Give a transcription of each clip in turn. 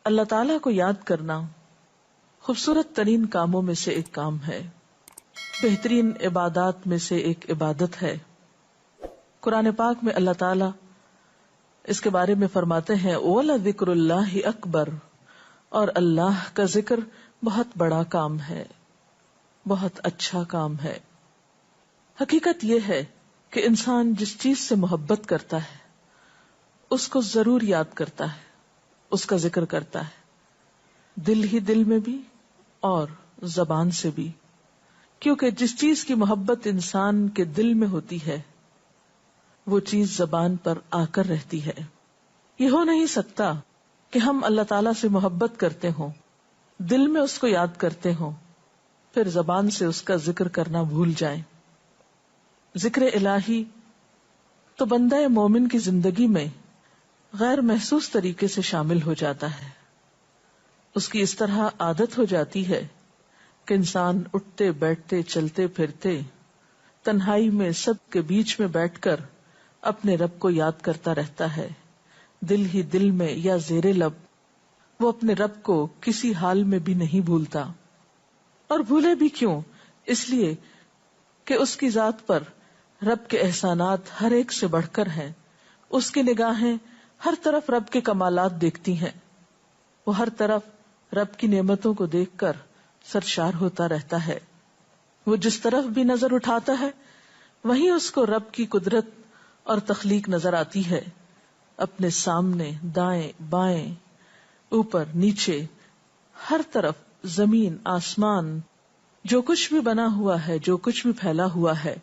اللہ تعالیٰ کو یاد کرنا خوبصورت ترین کاموں میں سے ایک کام ہے، بہترین عبادات میں سے ایک عبادت ہے۔ قرآن پاک میں اللہ تعالیٰ اس کے بارے میں فرماتے ہیں وَلَذِكْرُ اللَّهِ أَكْبَرُ، اور اللہ کا ذکر بہت بڑا کام ہے، بہت اچھا کام ہے۔ حقیقت یہ ہے کہ انسان جس چیز سے محبت کرتا ہے اس کو ضرور یاد کرتا ہے، اس کا ذکر کرتا ہے، دل ہی دل میں بھی اور زبان سے بھی، کیونکہ جس چیز کی محبت انسان کے دل میں ہوتی ہے وہ چیز زبان پر آ کر رہتی ہے۔ یہ ہو نہیں سکتا کہ ہم اللہ تعالیٰ سے محبت کرتے ہوں، دل میں اس کو یاد کرتے ہوں، پھر زبان سے اس کا ذکر کرنا بھول جائیں۔ ذکر الہی تو بندہ مومن کی زندگی میں غیر محسوس طریقے سے شامل ہو جاتا ہے، اس کی اس طرح عادت ہو جاتی ہے کہ انسان اٹھتے بیٹھتے چلتے پھرتے تنہائی میں سب کے بیچ میں بیٹھ کر اپنے رب کو یاد کرتا رہتا ہے، دل ہی دل میں یا زیر لب وہ اپنے رب کو کسی حال میں بھی نہیں بھولتا۔ اور بھولے بھی کیوں؟ اس لیے کہ اس کی ذات پر رب کے احسانات ہر ایک سے بڑھ کر ہیں، اس کی نگاہیں ہر طرف رب کے کمالات دیکھتی ہیں، وہ ہر طرف رب کی نعمتوں کو دیکھ کر سرشار ہوتا رہتا ہے۔ وہ جس طرف بھی نظر اٹھاتا ہے وہیں اس کو رب کی قدرت اور تخلیق نظر آتی ہے، اپنے سامنے، دائیں بائیں، اوپر نیچے، ہر طرف زمین آسمان، جو کچھ بھی بنا ہوا ہے، جو کچھ بھی پھیلا ہوا ہے،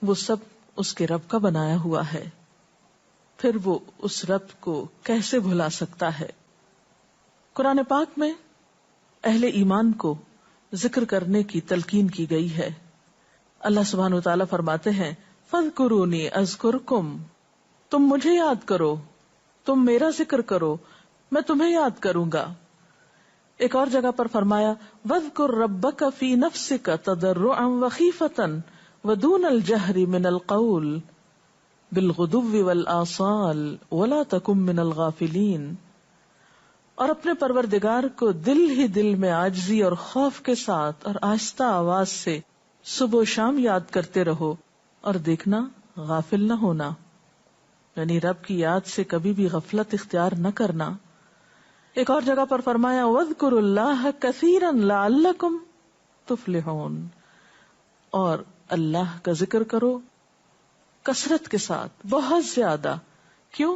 وہ سب اس کے رب کا بنایا ہوا ہے۔ پھر وہ اس رب کو کیسے بھلا سکتا ہے؟ قرآن پاک میں اہل ایمان کو ذکر کرنے کی تلقین کی گئی ہے۔ اللہ سبحانہ وتعالیٰ فرماتے ہیں فَاذْكُرُونِي أَذْكُرْكُمْ، تم مجھے یاد کرو، تم میرا ذکر کرو، میں تمہیں یاد کروں گا۔ ایک اور جگہ پر فرمایا وَاذْكُرْ رَبَّكَ فِي نَفْسِكَ تَضَرُّعًا وَخِيفَةً وَدُونَ الْجَهْرِ مِنَ الْقَوْلِ بِالْغُدُوِّ وَالْآصَالِ وَلَا تَكُن مِّنَ الْغَافِلِينَ، اور اپنے پروردگار کو دل ہی دل میں عاجزی اور خوف کے ساتھ اور آہستہ آواز سے صبح و شام یاد کرتے رہو اور دیکھنا غافل نہ ہونا، یعنی رب کی یاد سے کبھی بھی غفلت اختیار نہ کرنا۔ ایک اور جگہ پر فرمایا وَاذْكُرُوا اللَّهَ كَثِيرًا لَعَلَّكُمْ تُفْلِحُونَ، اور اللہ کا ذکر کرو کثرت کے ساتھ، بہت زیادہ۔ کیوں؟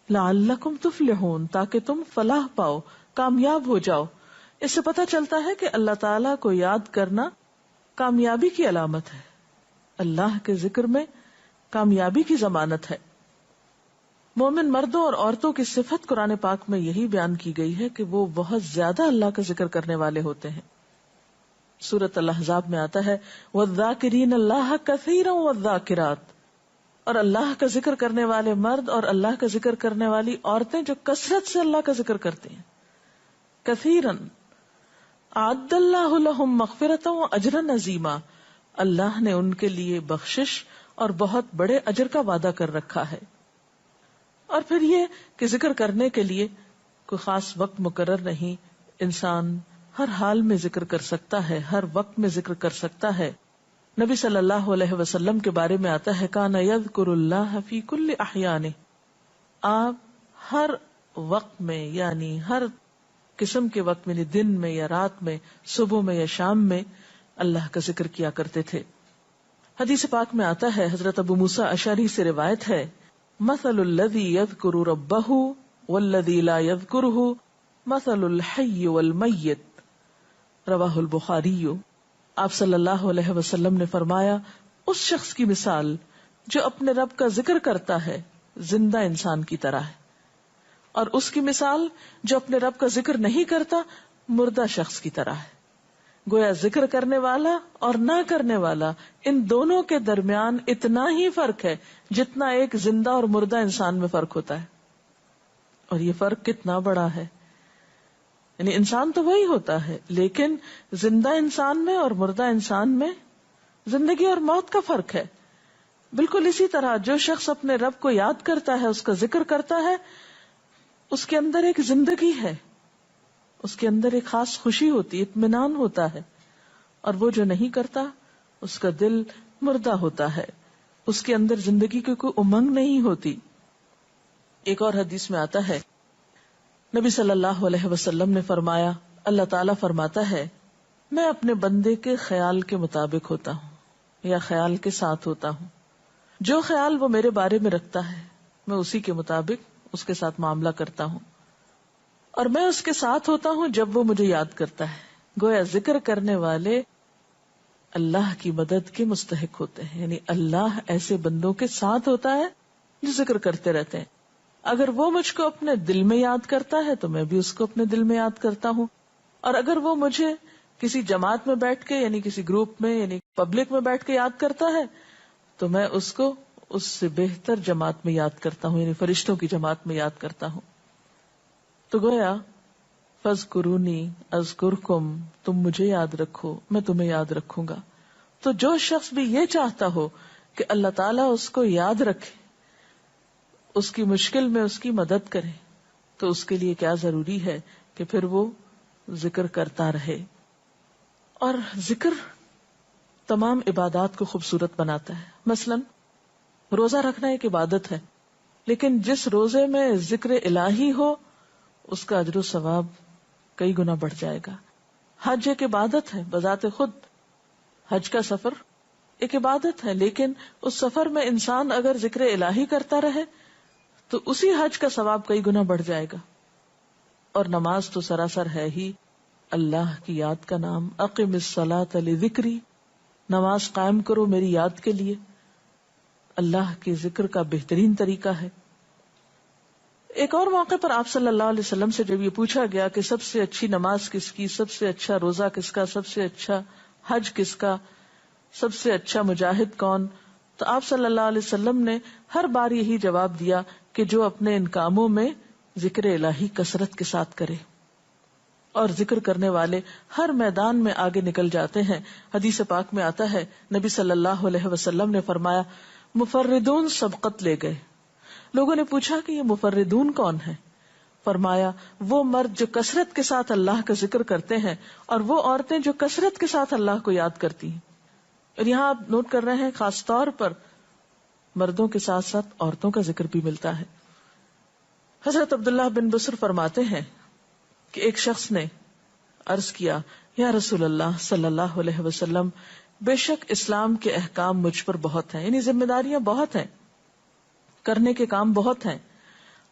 لَعَلَّكُمْ تُفْلِحُونَ، تاکہ تم فلاح پاؤ، کامیاب ہو جاؤ۔ اس سے پتہ چلتا ہے کہ اللہ تعالیٰ کو یاد کرنا کامیابی کی علامت ہے، اللہ کے ذکر میں کامیابی کی ضمانت ہے۔ مومن مردوں اور عورتوں کی صفت قرآن پاک میں یہی بیان کی گئی ہے کہ وہ بہت زیادہ اللہ کا ذکر کرنے والے ہوتے ہیں۔ سورۃ الاحزاب میں آتا ہے وَالذَّاكِرِينَ اللَّهَ كَثِيرًا وَالذَّاكِرَاتِ، اور اللہ کا ذکر کرنے والے مرد اور اللہ کا ذکر کرنے والی عورتیں جو کثرت سے اللہ کا ذکر کرتے ہیں۔ کثیرن اعد اللہ لہم مغفرۃ واجرا عظیما، اللہ نے ان کے لیے بخشش اور بہت بڑے اجر کا وعدہ کر رکھا ہے۔ اور پھر یہ کہ ذکر کرنے کے لیے کوئی خاص وقت مقرر نہیں، انسان ہر حال میں ذکر کر سکتا ہے، ہر وقت میں ذکر کر سکتا ہے۔ نبی صلی اللہ علیہ وسلم کے بارے میں آتا ہے کان یذکر اللہ فی کل احیانہ، آپ ہر وقت میں، یعنی ہر قسم کے وقت میں، دن میں یا رات میں، صبح میں یا شام میں اللہ کا ذکر کیا کرتے تھے۔ حدیث پاک میں آتا ہے، حضرت ابو موسیٰ اشعری سے روایت ہے مثل الذی یذکر ربہ والذی لا یذکرہ مثل الحی والمیت، رواہ البخاری۔ آپ صلی اللہ علیہ وسلم نے فرمایا اس شخص کی مثال جو اپنے رب کا ذکر کرتا ہے زندہ انسان کی طرح ہے، اور اس کی مثال جو اپنے رب کا ذکر نہیں کرتا مردہ شخص کی طرح ہے۔ گویا ذکر کرنے والا اور نہ کرنے والا، ان دونوں کے درمیان اتنا ہی فرق ہے جتنا ایک زندہ اور مردہ انسان میں فرق ہوتا ہے۔ اور یہ فرق کتنا بڑا ہے، یعنی انسان تو وہی ہوتا ہے، لیکن زندہ انسان میں اور مردہ انسان میں زندگی اور موت کا فرق ہے۔ بالکل اسی طرح جو شخص اپنے رب کو یاد کرتا ہے، اس کا ذکر کرتا ہے، اس کے اندر ایک زندگی ہے، اس کے اندر ایک خاص خوشی ہوتی ہے، اطمینان ہوتا ہے، اور وہ جو نہیں کرتا اس کا دل مردہ ہوتا ہے، اس کے اندر زندگی کی کوئی امنگ نہیں ہوتی. ایک اور حدیث میں آتا ہے، نبی صلی اللہ علیہ وسلم نے فرمایا، اللہ تعالیٰ فرماتا ہے میں اپنے بندے کے خیال کے مطابق ہوتا ہوں یا خیال کے ساتھ ہوتا ہوں. جو خیال وہ میرے بارے میں رکھتا ہے میں اسی کے مطابق اس کے ساتھ معاملہ کرتا ہوں، اور میں اس کے ساتھ ہوتا ہوں جب وہ مجھے یاد کرتا ہے. گویا ذکر کرنے والے اللہ کی مدد کے مستحق ہوتے ہیں، یعنی اللہ ایسے بندوں کے ساتھ ہوتا ہے جو ذکر کرتے رہتے ہیں. اگر وہ مجھ کو اپنے دل میں یاد کرتا ہے تو میں بھی اس کو اپنے دل میں یاد کرتا ہوں، اور اگر وہ مجھے کسی جماعت میں بیٹھ کے یعنی کسی گروپ میں یعنی پبلک میں بیٹھ کے یاد کرتا ہے تو میں اس کو اس سے بہتر جماعت میں یاد کرتا ہوں، یعنی فرشتوں کی جماعت میں یاد کرتا ہوں. تو گویا فاذکرونی اذکرکم، تم مجھے یاد رکھو میں تمہیں یاد رکھوں گا. تو جو شخص بھی یہ چاہتا ہو کہ اللہ تعالیٰ اس کو یاد رکھے، اس کی مشکل میں اس کی مدد کرے، تو اس کے لیے کیا ضروری ہے کہ پھر وہ ذکر کرتا رہے. اور ذکر تمام عبادات کو خوبصورت بناتا ہے. مثلا روزہ رکھنا ایک عبادت ہے، لیکن جس روزے میں ذکر الہی ہو اس کا اجر و ثواب کئی گنا بڑھ جائے گا. حج ایک عبادت ہے بذات خود، حج کا سفر ایک عبادت ہے، لیکن اس سفر میں انسان اگر ذکر الہی کرتا رہے تو اسی حج کا ثواب کئی گنا بڑھ جائے گا. اور نماز تو سراسر ہے ہی اللہ کی یاد کا نام. اقم الصلاۃ لذکری، نماز قائم کرو میری یاد کے لیے. اللہ کے ذکر کا بہترین طریقہ ہے. ایک اور موقع پر آپ صلی اللہ علیہ وسلم سے جب یہ پوچھا گیا کہ سب سے اچھی نماز کس کی، سب سے اچھا روزہ کس کا، سب سے اچھا حج کس کا، سب سے اچھا مجاہد کون، تو آپ صلی اللہ علیہ وسلم نے ہر بار یہی جواب دیا کہ جو اپنے ان کاموں میں ذکر الہی کثرت کے ساتھ کرے. اور ذکر کرنے والے ہر میدان میں آگے نکل جاتے ہیں. حدیث پاک میں آتا ہے نبی صلی اللہ علیہ وسلم نے فرمایا مفردون سبقت لے گئے. لوگوں نے پوچھا کہ یہ مفردون کون ہے؟ فرمایا وہ مرد جو کثرت کے ساتھ اللہ کا ذکر کرتے ہیں اور وہ عورتیں جو کثرت کے ساتھ اللہ کو یاد کرتی ہیں. اور یہاں آپ نوٹ کر رہے ہیں خاص طور پر مردوں کے ساتھ ساتھ عورتوں کا ذکر بھی ملتا ہے. حضرت عبداللہ بن بسر فرماتے ہیں کہ ایک شخص نے عرض کیا یا رسول اللہ صلی اللہ علیہ وسلم، بے شک اسلام کے احکام مجھ پر بہت ہیں، یعنی ذمہ داریاں بہت ہیں، کرنے کے کام بہت ہیں.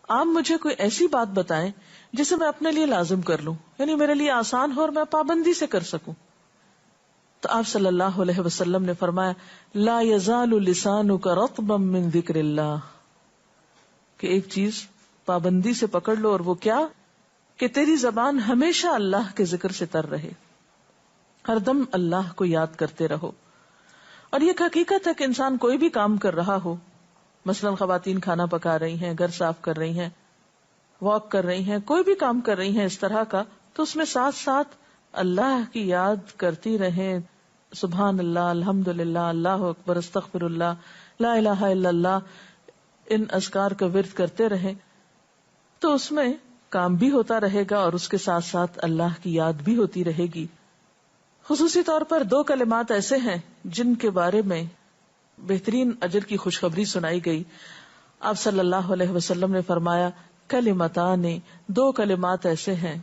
آپ مجھے کوئی ایسی بات بتائیں جسے میں اپنے لیے لازم کر لوں، یعنی میرے لیے آسان ہو اور میں پابندی سے کر سکوں. تو آپ صلی اللہ علیہ وسلم نے فرمایا لا یزال لسانک رطبا من ذکر اللہ، کہ ایک چیز پابندی سے پکڑ لو، اور وہ کیا کہ تیری زبان ہمیشہ اللہ کے ذکر سے تر رہے، ہر دم اللہ کو یاد کرتے رہو. اور یہ حقیقت ہے کہ انسان کوئی بھی کام کر رہا ہو، مثلا خواتین کھانا پکا رہی ہیں، گھر صاف کر رہی ہیں، واک کر رہی ہیں، کوئی بھی کام کر رہی ہیں اس طرح کا، تو اس میں ساتھ ساتھ اللہ کی یاد کرتی رہیں. سبحان اللہ، الحمد للہ، اللہ اکبر، استغفر اللہ، لا الہ الا اللہ، ان اذکار کا ورد کرتے رہیں، تو اس میں کام بھی ہوتا رہے گا اور اس کے ساتھ ساتھ اللہ کی یاد بھی ہوتی رہے گی. خصوصی طور پر 2 کلمات ایسے ہیں جن کے بارے میں بہترین اجر کی خوشخبری سنائی گئی. آپ صلی اللہ علیہ وسلم نے فرمایا کلمتان، 2 کلمات ایسے ہیں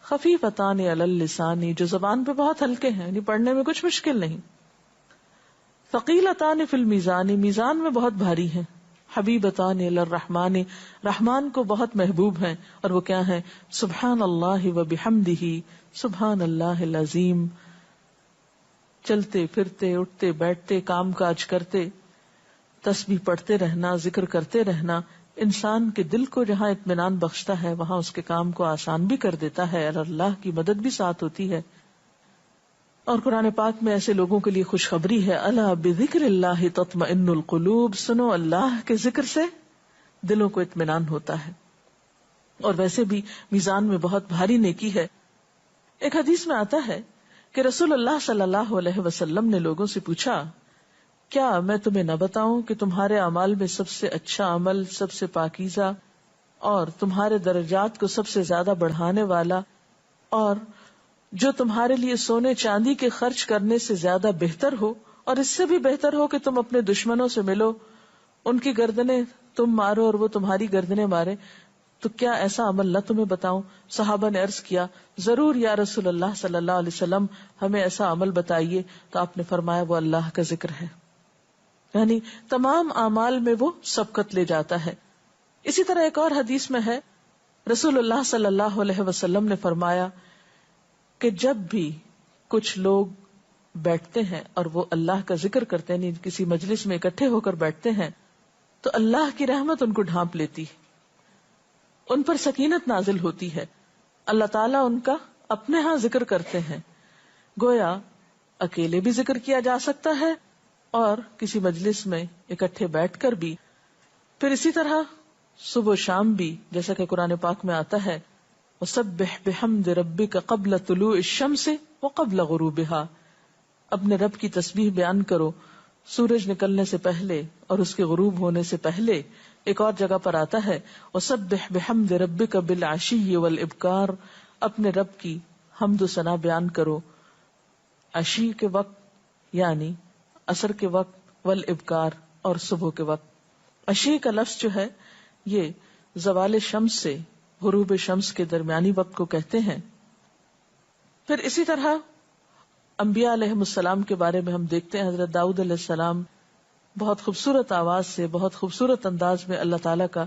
خفیفتان علی اللسان، جو زبان پہ بہت ہلکے ہیں، یعنی پڑھنے میں کچھ مشکل نہیں. ثقیلتان فی المیزان، میزان میں بہت بھاری ہیں. حبیبتان الی الرحمن، رحمان کو بہت محبوب ہیں، اور وہ کیا ہیں؟ سبحان اللہ و بحمدہ، سبحان اللہ العظیم. چلتے پھرتے، اٹھتے بیٹھتے، کام کاج کرتے، تسبیح پڑھتے رہنا، ذکر کرتے رہنا انسان کے دل کو جہاں اطمینان بخشتا ہے وہاں اس کے کام کو آسان بھی کر دیتا ہے، اور اللہ کی مدد بھی ساتھ ہوتی ہے. اور قرآن پاک میں ایسے لوگوں کے لیے خوشخبری ہے، الا بذکر اللہ تطمئن القلوب، سنو اللہ کے ذکر سے دلوں کو اطمینان ہوتا ہے. اور ویسے بھی میزان میں بہت بھاری نیکی ہے. ایک حدیث میں آتا ہے کہ رسول اللہ صلی اللہ علیہ وسلم نے لوگوں سے پوچھا کیا میں تمہیں نہ بتاؤں کہ تمہارے اعمال میں سب سے اچھا عمل، سب سے پاکیزہ، اور تمہارے درجات کو سب سے زیادہ بڑھانے والا، اور جو تمہارے لیے سونے چاندی کے خرچ کرنے سے زیادہ بہتر ہو، اور اس سے بھی بہتر ہو کہ تم اپنے دشمنوں سے ملو، ان کی گردنیں تم مارو اور وہ تمہاری گردنیں مارے، تو کیا ایسا عمل نہ تمہیں بتاؤں؟ صحابہ نے عرض کیا، ضرور یا رسول اللہ صلی اللہ علیہ وسلم، ہمیں ایسا عمل بتائیے. تو آپ نے فرمایا وہ اللہ کا ذکر ہے. یعنی تمام اعمال میں وہ سبقت لے جاتا ہے. اسی طرح ایک اور حدیث میں ہے، رسول اللہ صلی اللہ علیہ وسلم نے فرمایا کہ جب بھی کچھ لوگ بیٹھتے ہیں اور وہ اللہ کا ذکر کرتے ہیں، یعنی کسی مجلس میں اکٹھے ہو کر بیٹھتے ہیں، تو اللہ کی رحمت ان کو ڈھانپ لیتی، ان پر سکینت نازل ہوتی ہے. اللہ تعالیٰ ان کا اپنے ہاں ذکر کرتے ہیں. گویا اکیلے بھی ذکر کیا جا سکتا ہے اور کسی مجلس میں اکٹھے بیٹھ کر بھی. پھر اسی طرح صبح و شام بھی، جیسا کہ قرآن پاک میں آتا ہے، وَسَبِّحْ بِحَمْدِ رَبِّكَ قَبْلَ طُلُوعِ الشَّمْسِ وَقَبْلَ غُرُوبِهَا، اپنے رب کی تسبیح بیان کرو سورج نکلنے سے پہلے اور اس کے غروب ہونے سے پہلے. ایک اور جگہ پر آتا ہے وَسَبِّحْ بِحَمْدِ رَبِّكَ بِالْعَشِيِّ وَالْإِبْكَارِ، اپنے رب کی حمد و ثنا بیان کرو عشی کے وقت یعنی عصر کے وقت، والابکار اور صبح کے وقت. عشی کا لفظ جو ہے یہ زوال شمس سے غروب شمس کے درمیانی وقت کو کہتے ہیں. پھر اسی طرح انبیاء علیہ السلام کے بارے میں ہم دیکھتے ہیں، حضرت داؤد علیہ السلام بہت خوبصورت آواز سے، بہت خوبصورت انداز میں اللہ تعالیٰ کا